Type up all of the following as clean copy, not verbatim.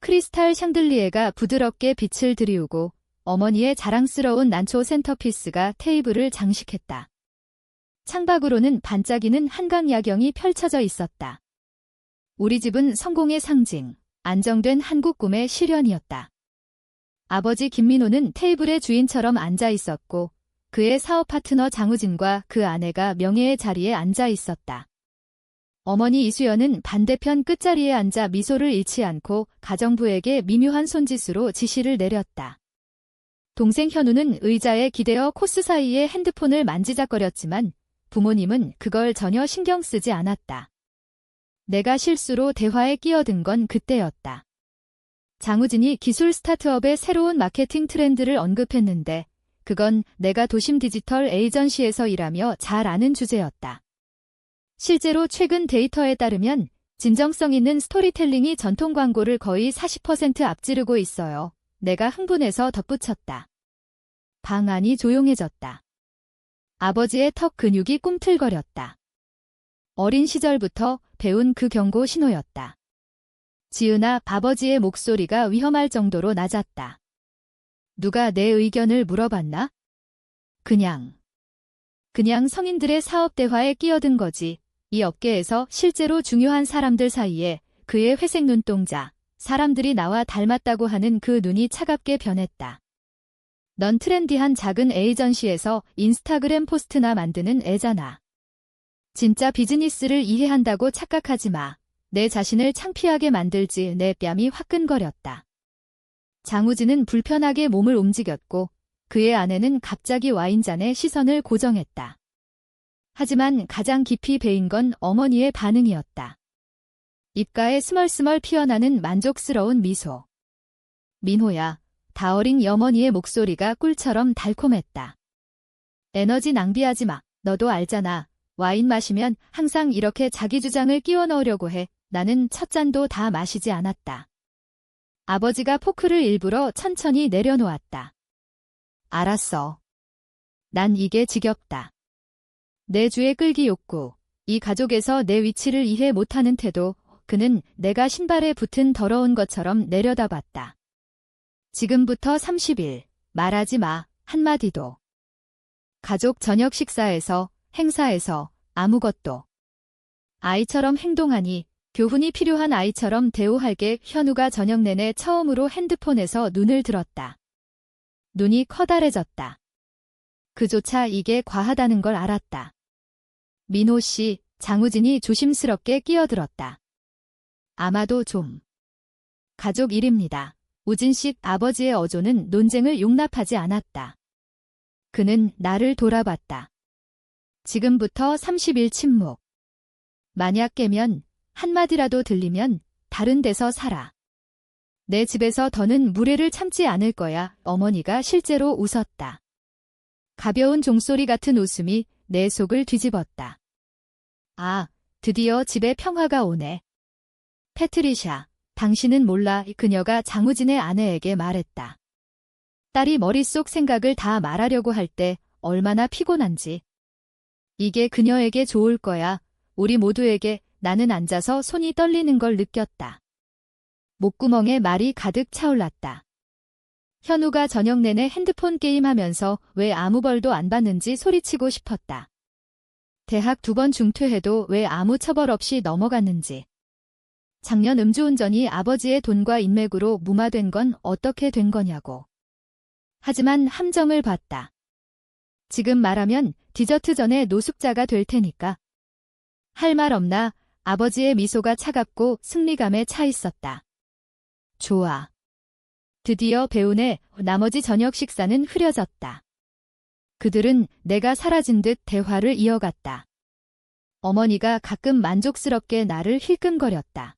크리스탈 샹들리에가 부드럽게 빛을 들이우고 어머니의 자랑스러운 난초 센터피스가 테이블을 장식했다. 창밖으로는 반짝이는 한강 야경이 펼쳐져 있었다. 우리 집은 성공의 상징, 안정된 한국 꿈의 실현이었다. 아버지 김민호는 테이블의 주인처럼 앉아 있었고 그의 사업 파트너 장우진과 그 아내가 명예의 자리에 앉아 있었다. 어머니 이수연은 반대편 끝자리에 앉아 미소를 잃지 않고 가정부에게 미묘한 손짓으로 지시를 내렸다. 동생 현우는 의자에 기대어 코스 사이에 핸드폰을 만지작거렸지만 부모님은 그걸 전혀 신경 쓰지 않았다. 내가 실수로 대화에 끼어든 건 그때였다. 장우진이 기술 스타트업의 새로운 마케팅 트렌드를 언급했는데 그건 내가 도심 디지털 에이전시에서 일하며 잘 아는 주제였다. 실제로 최근 데이터에 따르면 진정성 있는 스토리텔링이 전통 광고를 거의 40% 앞지르고 있어요. 내가 흥분해서 덧붙였다. 방 안이 조용해졌다. 아버지의 턱 근육이 꿈틀거렸다. 어린 시절부터 배운 그 경고 신호였다. 지은아, 아버지의 목소리가 위험할 정도로 낮았다. 누가 내 의견을 물어봤나? 그냥 성인들의 사업 대화에 끼어든 거지. 이 업계에서 실제로 중요한 사람들 사이에 그의 회색 눈동자, 사람들이 나와 닮았다고 하는 그 눈이 차갑게 변했다. 넌 트렌디한 작은 에이전시에서 인스타그램 포스트나 만드는 애잖아. 진짜 비즈니스를 이해한다고 착각하지 마. 내 자신을 창피하게 만들지. 내 뺨이 화끈거렸다. 장우진은 불편하게 몸을 움직였고 그의 아내는 갑자기 와인잔에 시선을 고정했다. 하지만 가장 깊이 배인 건 어머니의 반응이었다. 입가에 스멀스멀 피어나는 만족스러운 미소. 민호야, 다 어린 어머니의 목소리가 꿀처럼 달콤했다. 에너지 낭비하지 마. 너도 알잖아. 와인 마시면 항상 이렇게 자기 주장을 끼워 넣으려고 해. 나는 첫 잔도 다 마시지 않았다. 아버지가 포크를 일부러 천천히 내려놓았다. 알았어. 난 이게 지겹다. 내 주에 끌기 욕구, 이 가족에서 내 위치를 이해 못하는 태도, 그는 내가 신발에 붙은 더러운 것처럼 내려다봤다. 지금부터 30일, 말하지 마, 한마디도. 가족 저녁 식사에서, 행사에서, 아무것도. 아이처럼 행동하니, 교훈이 필요한 아이처럼 대우할게. 현우가 저녁 내내 처음으로 핸드폰에서 눈을 들었다. 눈이 커다래졌다. 그조차 이게 과하다는 걸 알았다. 민호 씨, 장우진이 조심스럽게 끼어들었다. 아마도 좀. 가족 일입니다. 우진식 아버지의 어조는 논쟁을 용납하지 않았다. 그는 나를 돌아봤다. 지금부터 30일 침묵. 만약 깨면, 한마디라도 들리면 다른 데서 살아. 내 집에서 더는 무례를 참지 않을 거야. 어머니가 실제로 웃었다. 가벼운 종소리 같은 웃음이 내 속을 뒤집었다. 아, 드디어 집에 평화가 오네. 패트리샤, 당신은 몰라. 그녀가 장우진의 아내에게 말했다. 딸이 머릿속 생각을 다 말하려고 할 때 얼마나 피곤한지. 이게 그녀에게 좋을 거야. 우리 모두에게. 나는 앉아서 손이 떨리는 걸 느꼈다. 목구멍에 말이 가득 차올랐다. 현우가 저녁 내내 핸드폰 게임하면서 왜 아무 벌도 안 받는지 소리치고 싶었다. 대학 2번 중퇴해도 왜 아무 처벌 없이 넘어갔는지. 작년 음주운전이 아버지의 돈과 인맥으로 무마된 건 어떻게 된 거냐고. 하지만 함정을 봤다. 지금 말하면 디저트 전에 노숙자가 될 테니까. 할 말 없나? 아버지의 미소가 차갑고 승리감에 차 있었다. 좋아. 드디어 배우네. 나머지 저녁 식사는 흐려졌다. 그들은 내가 사라진 듯 대화를 이어갔다. 어머니가 가끔 만족스럽게 나를 힐끔거렸다.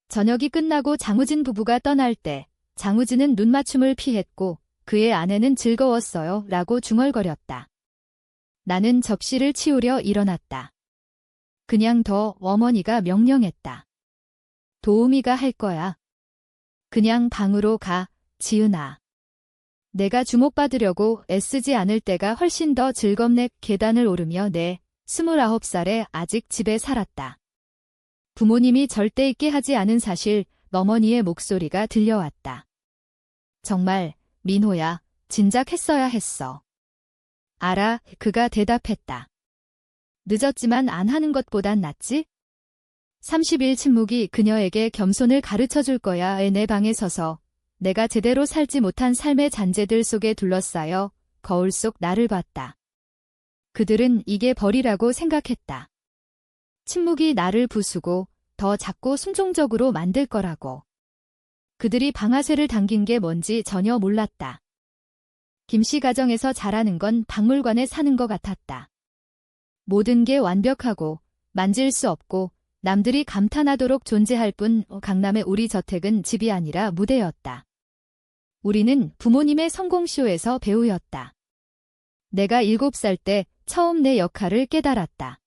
저녁이 끝나고 장우진 부부가 떠날 때 장우진은 눈맞춤을 피했고 그의 아내는 즐거웠어요 라고 중얼거렸다. 나는 접시를 치우려 일어났다. 그냥 더. 어머니가 명령했다. 도우미가 할 거야. 그냥 방으로 가, 지은아. 내가 주목받으려고 애쓰지 않을 때가 훨씬 더 즐겁네. 계단을 오르며 내 29살에 아직 집에 살았다. 부모님이 절대 잊게 하지 않은 사실, 어머니의 목소리가 들려왔다. 정말, 민호야, 진작 했어야 했어. 알아, 그가 대답했다. 늦었지만 안 하는 것보단 낫지? 30일 침묵이 그녀에게 겸손을 가르쳐 줄 거야. 내 방에 서서 내가 제대로 살지 못한 삶의 잔재들 속에 둘러싸여 거울 속 나를 봤다. 그들은 이게 벌이라고 생각했다. 침묵이 나를 부수고 더 작고 순종적으로 만들 거라고. 그들이 방아쇠를 당긴 게 뭔지 전혀 몰랐다. 김씨 가정에서 자라는 건 박물관에 사는 것 같았다. 모든 게 완벽하고 만질 수 없고 남들이 감탄하도록 존재할 뿐. 강남의 우리 저택은 집이 아니라 무대였다. 우리는 부모님의 성공쇼에서 배우였다. 내가 7살 때 처음 내 역할을 깨달았다.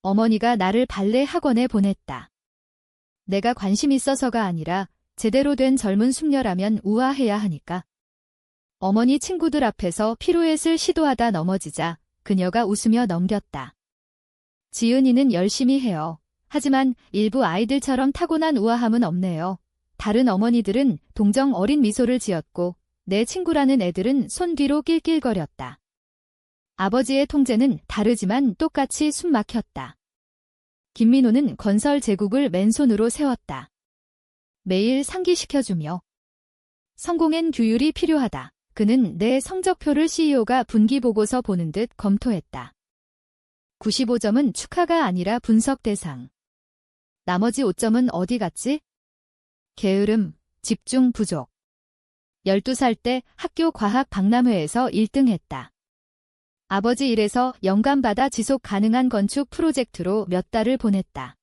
어머니가 나를 발레 학원에 보냈다. 내가 관심 있어서가 아니라 제대로 된 젊은 숙녀라면 우아해야 하니까. 어머니 친구들 앞에서 피루엣을 시도하다 넘어지자 그녀가 웃으며 넘겼다. 지은이는 열심히 해요. 하지만 일부 아이들처럼 타고난 우아함은 없네요. 다른 어머니들은 동정 어린 미소를 지었고 내 친구라는 애들은 손 뒤로 낄낄거렸다. 아버지의 통제는 다르지만 똑같이 숨 막혔다. 김민호는 건설 제국을 맨손으로 세웠다. 매일 상기시켜주며 성공엔 규율이 필요하다. 그는 내 성적표를 CEO가 분기보고서 보는 듯 검토했다. 95점은 축하가 아니라 분석 대상. 나머지 5점은 어디 갔지? 게으름, 집중 부족. 12살 때 학교 과학 박람회에서 1등했다. 아버지 일에서 영감받아 지속 가능한 건축 프로젝트로 몇 달을 보냈다.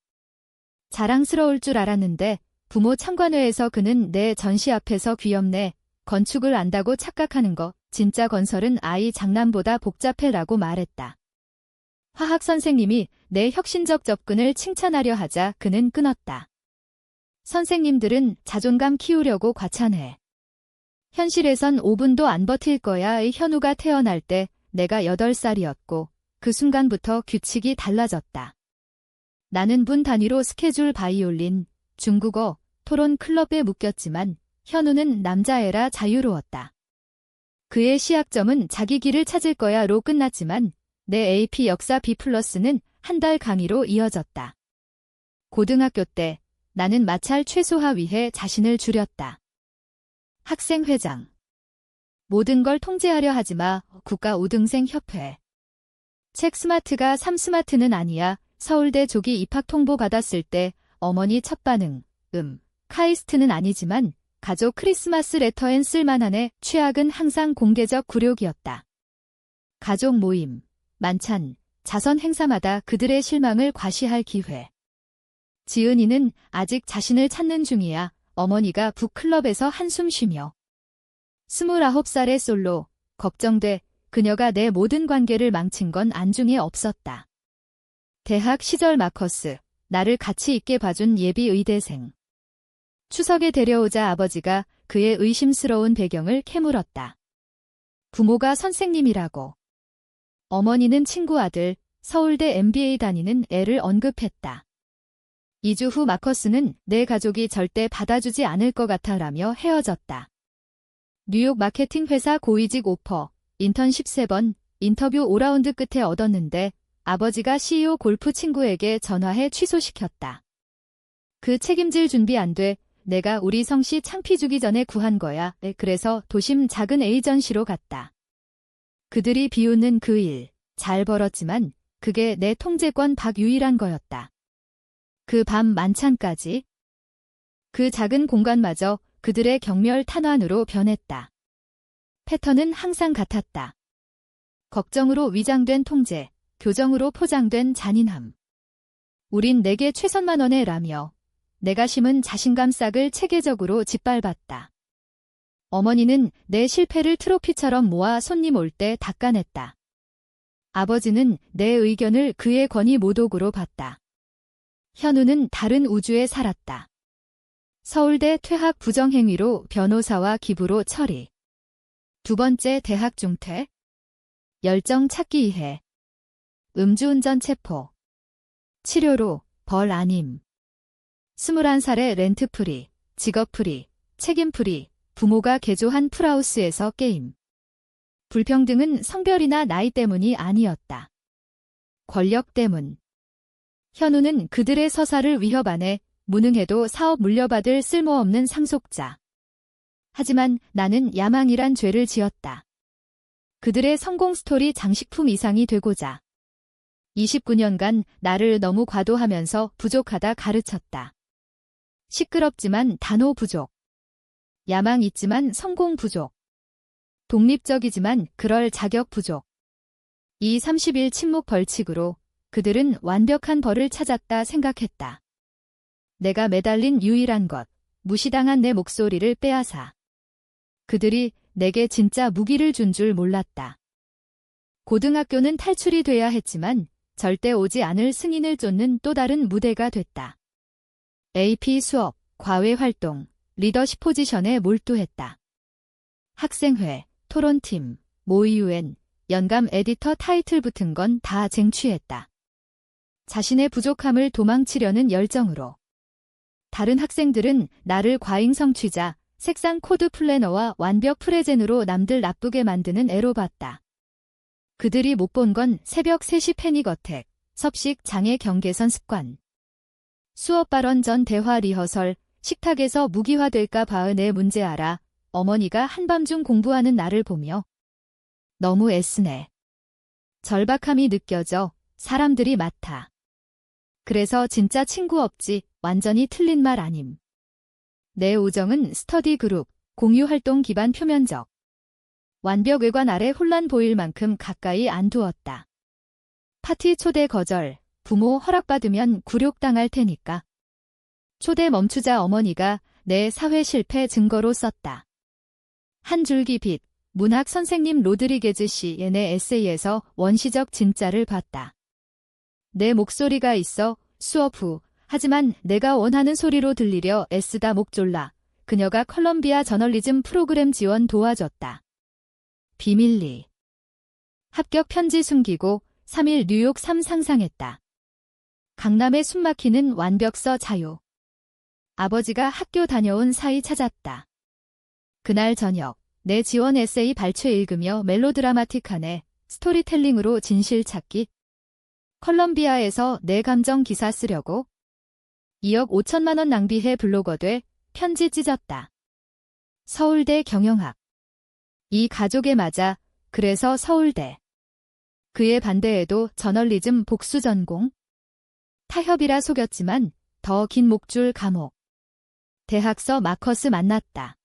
자랑스러울 줄 알았는데 부모 참관회에서 그는 내 전시 앞에서 귀엽네. 건축을 안다고 착각하는 거. 진짜 건설은 아이 장난보다 복잡해라고 말했다. 화학 선생님이 내 혁신적 접근을 칭찬하려 하자 그는 끊었다. 선생님들은 자존감 키우려고 과찬해. 현실에선 5분도 안 버틸 거야. 현우가 태어날 때 내가 8살이었고 그 순간부터 규칙이 달라졌다. 나는 분 단위로 스케줄 바이올린, 중국어, 토론 클럽에 묶였지만 현우는 남자애라 자유로웠다. 그의 시학점은 자기 길을 찾을 거야로 끝났지만 내 AP 역사 B+는 한 달 강의로 이어졌다. 고등학교 때 나는 마찰 최소화 위해 자신을 줄였다. 학생회장. 모든 걸 통제하려 하지마. 국가 5등생 협회. 책 스마트가 3스마트는 아니야. 서울대 조기 입학 통보 받았을 때 어머니 첫 반응, 카이스트는 아니지만 가족 크리스마스 레터엔 쓸만하네. 최악은 항상 공개적 굴욕이었다. 가족 모임, 만찬, 자선 행사마다 그들의 실망을 과시할 기회. 지은이는 아직 자신을 찾는 중이야. 어머니가 북클럽에서 한숨 쉬며. 29살의 솔로, 걱정돼. 그녀가 내 모든 관계를 망친 건 안중에 없었다. 대학 시절 마커스, 나를 가치 있게 봐준 예비 의대생. 추석에 데려오자 아버지가 그의 의심스러운 배경을 캐물었다. 부모가 선생님이라고. 어머니는 친구 아들, 서울대 MBA 다니는 애를 언급했다. 2주 후 마커스는 내 가족이 절대 받아주지 않을 것 같아라며 헤어졌다. 뉴욕 마케팅 회사 고위직 오퍼, 인턴 13번, 인터뷰 5라운드 끝에 얻었는데 아버지가 CEO 골프 친구에게 전화해 취소시켰다. 그 책임질 준비 안 돼. 내가 우리 성씨 창피 주기 전에 구한 거야. 그래서 도심 작은 에이전시로 갔다. 그들이 비웃는 그 일, 잘 벌었지만 그게 내 통제권 밖 유일한 거였다. 그 밤 만찬까지. 그 작은 공간마저 그들의 경멸 탄환으로 변했다. 패턴은 항상 같았다. 걱정으로 위장된 통제, 교정으로 포장된 잔인함. 우린 내게 최선만 원해라며 내가 심은 자신감 싹을 체계적으로 짓밟았다. 어머니는 내 실패를 트로피처럼 모아 손님 올 때 닦아냈다. 아버지는 내 의견을 그의 권위 모독으로 봤다. 현우는 다른 우주에 살았다. 서울대 퇴학 부정행위로 변호사와 기부로 처리. 2번째 대학 중퇴. 열정 찾기 이해. 음주운전 체포. 치료로 벌 아님. 21살에 렌트프리, 직업프리, 책임프리, 부모가 개조한 풀하우스에서 게임. 불평등은 성별이나 나이 때문이 아니었다. 권력 때문. 현우는 그들의 서사를 위협하네 무능해도 사업 물려받을 쓸모없는 상속자. 하지만 나는 야망이란 죄를 지었다. 그들의 성공 스토리 장식품 이상이 되고자. 29년간 나를 너무 과도하면서 부족하다 가르쳤다. 시끄럽지만 단호 부족. 야망 있지만 성공 부족. 독립적이지만 그럴 자격 부족. 이 30일 침묵 벌칙으로 그들은 완벽한 벌을 찾았다 생각했다. 내가 매달린 유일한 것, 무시당한 내 목소리를 빼앗아. 그들이 내게 진짜 무기를 준 줄 몰랐다. 고등학교는 탈출이 돼야 했지만 절대 오지 않을 승인을 쫓는 또 다른 무대가 됐다. AP 수업, 과외 활동, 리더십 포지션에 몰두했다. 학생회, 토론팀, 모의유엔, 연감 에디터 타이틀 붙은 건 다 쟁취했다. 자신의 부족함을 도망치려는 열정으로. 다른 학생들은 나를 과잉 성취자, 색상 코드 플래너와 완벽 프레젠으로 남들 나쁘게 만드는 애로 봤다. 그들이 못 본 건 새벽 3시 패닉 어택, 섭식 장애 경계선 습관. 수업 발언 전 대화 리허설, 식탁에서 무기화될까 봐의 내 문제 알아. 어머니가 한밤중 공부하는 나를 보며 너무 애쓰네. 절박함이 느껴져 사람들이 맡아. 그래서 진짜 친구 없지 완전히 틀린 말 아님. 내 우정은 스터디 그룹, 공유 활동 기반 표면적. 완벽 외관 아래 혼란 보일 만큼 가까이 안 두었다. 파티 초대 거절, 부모 허락받으면 굴욕당할 테니까. 초대 멈추자 어머니가 내 사회 실패 증거로 썼다. 한 줄기 빛, 문학 선생님 로드리게즈 씨의 내 에세이에서 원시적 진짜를 봤다. 내 목소리가 있어 수업 후, 하지만 내가 원하는 소리로 들리려 애쓰다 목 졸라. 그녀가 컬럼비아 저널리즘 프로그램 지원 도와줬다. 비밀리. 합격 편지 숨기고 3일 뉴욕 3 상상했다. 강남의 숨막히는 완벽서 자유. 아버지가 학교 다녀온 사이 찾았다. 그날 저녁 내 지원 에세이 발췌 읽으며 멜로드라마틱하네 스토리텔링으로 진실 찾기. 컬럼비아에서 내 감정 기사 쓰려고 2억 5천만 원 낭비해 블로거 돼 편지 찢었다. 서울대 경영학. 이 가족에 맞아 그래서 서울대. 그의 반대에도 저널리즘 복수 전공. 타협이라 속였지만 더 긴 목줄 감옥. 대학서 마커스 만났다.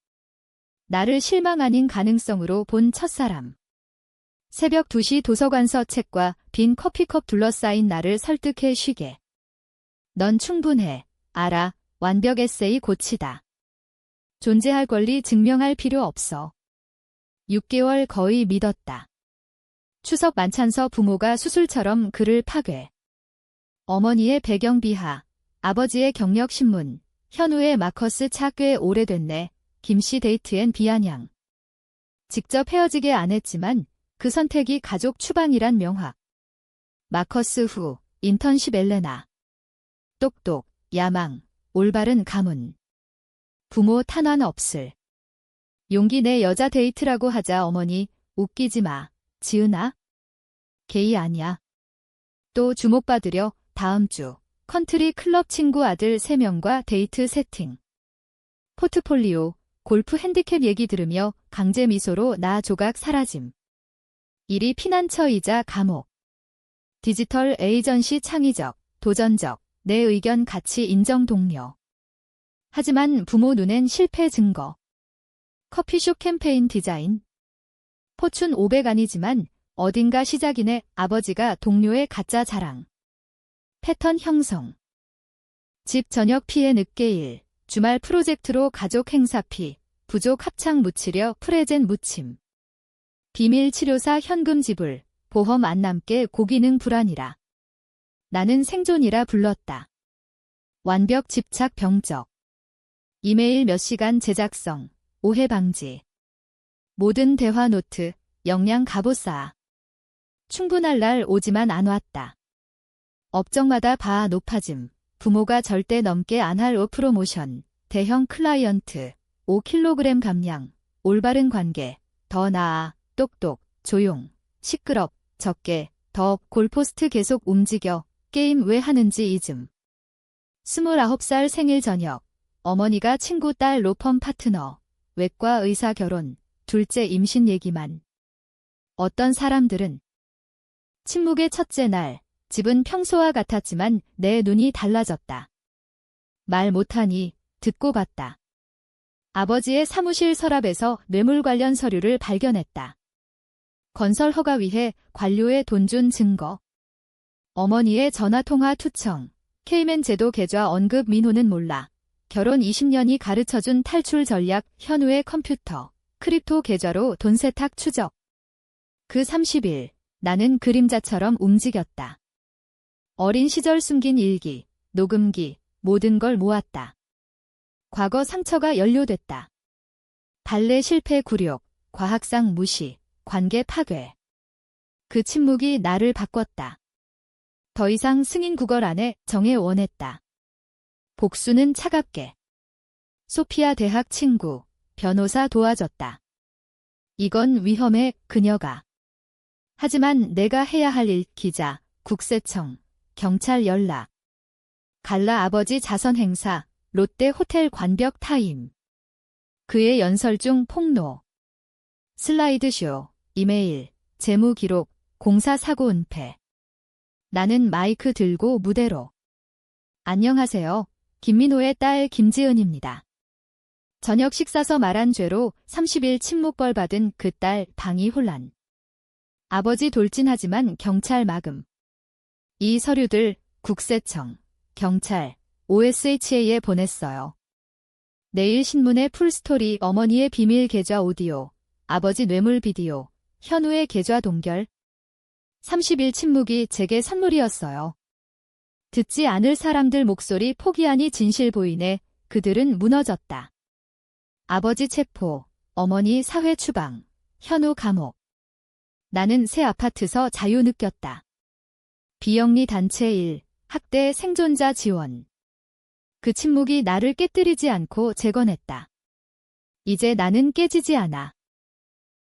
나를 실망 아닌 가능성으로 본 첫사람. 새벽 2시 도서관서 책과 빈 커피컵 둘러싸인 나를 설득해 쉬게. 넌 충분해. 알아. 완벽 에세이 고치다. 존재할 권리 증명할 필요 없어. 6개월 거의 믿었다. 추석 만찬서 부모가 수술처럼 그를 파괴. 어머니의 배경 비하, 아버지의 경력 신문, 현우의 마커스 차 꽤 오래됐네. 김씨 데이트엔 비아냥. 직접 헤어지게 안 했지만 그 선택이 가족 추방이란 명확. 마커스 후, 인턴십 엘레나. 똑똑, 야망, 올바른 가문. 부모 탄환 없을. 용기 내 여자 데이트라고 하자 어머니, 웃기지 마. 지은아? 게이 아니야. 또 주목받으려 다음 주 컨트리 클럽 친구 아들 3명과 데이트 세팅. 포트폴리오, 골프 핸디캡 얘기 들으며 강제 미소로 나 조각 사라짐. 일이 피난처이자 감옥. 디지털 에이전시 창의적, 도전적, 내 의견 가치 인정 동료. 하지만 부모 눈엔 실패 증거. 커피숍 캠페인 디자인. 포춘 500 아니지만 어딘가 시작이네. 아버지가 동료의 가짜 자랑. 패턴 형성. 집 저녁 피해 늦게 일. 주말 프로젝트로 가족 행사 피. 부족 합창 묻히려 프레젠 묻힘. 비밀 치료사 현금 지불. 보험 안 남게 고기능 불안이라. 나는 생존이라 불렀다. 완벽 집착 병적. 이메일 몇 시간 제작성. 오해 방지. 모든 대화 노트. 역량 갑옷 쌓아. 충분할 날 오지만 안 왔다. 업적마다 바 높아짐. 부모가 절대 넘게 안 할 프로모션, 대형 클라이언트, 5kg 감량, 올바른 관계, 더 나아, 똑똑, 조용, 시끄럽, 적게, 더, 골포스트 계속 움직여, 게임 왜 하는지 잊음. 29살 생일 저녁, 어머니가 친구 딸 로펌 파트너, 외과 의사 결혼, 둘째 임신 얘기만. 어떤 사람들은 침묵의 첫째 날, 집은 평소와 같았지만 내 눈이 달라졌다. 말 못하니 듣고 봤다. 아버지의 사무실 서랍에서 뇌물 관련 서류를 발견했다. 건설 허가 위해 관료의 돈 준 증거. 어머니의 전화통화 투청, 케이맨 제도 계좌 언급 민호는 몰라. 결혼 20년이 가르쳐준 탈출 전략, 현우의 컴퓨터, 크립토 계좌로 돈 세탁 추적. 그 30일, 나는 그림자처럼 움직였다. 어린 시절 숨긴 일기, 녹음기, 모든 걸 모았다. 과거 상처가 연료됐다. 발레 실패 굴욕, 과학상 무시, 관계 파괴. 그 침묵이 나를 바꿨다. 더 이상 승인 구걸 안에 정해 원했다. 복수는 차갑게. 소피아 대학 친구, 변호사 도와줬다. 이건 위험해, 그녀가. 하지만 내가 해야 할 일, 기자, 국세청, 경찰 연락. 갈라 아버지 자선 행사, 롯데 호텔 관벽 타임. 그의 연설 중 폭로. 슬라이드쇼, 이메일, 재무 기록, 공사 사고 은폐. 나는 마이크 들고 무대로. 안녕하세요. 김민호의 딸 김지은입니다. 저녁 식사서 말한 죄로 30일 침묵벌 받은 그 딸 방이 혼란. 아버지 돌진하지만 경찰 마금. 이 서류들 국세청, 경찰, OSHA에 보냈어요. 내일 신문에 풀스토리, 어머니의 비밀 계좌 오디오, 아버지 뇌물 비디오, 현우의 계좌 동결. 30일 침묵이 제게 선물이었어요. 듣지 않을 사람들 목소리 포기하니 진실 보이네. 그들은 무너졌다. 아버지 체포, 어머니 사회 추방, 현우 감옥. 나는 새 아파트서 자유 느꼈다. 비영리 단체 일, 학대 생존자 지원. 그 침묵이 나를 깨뜨리지 않고 재건했다. 이제 나는 깨지지 않아.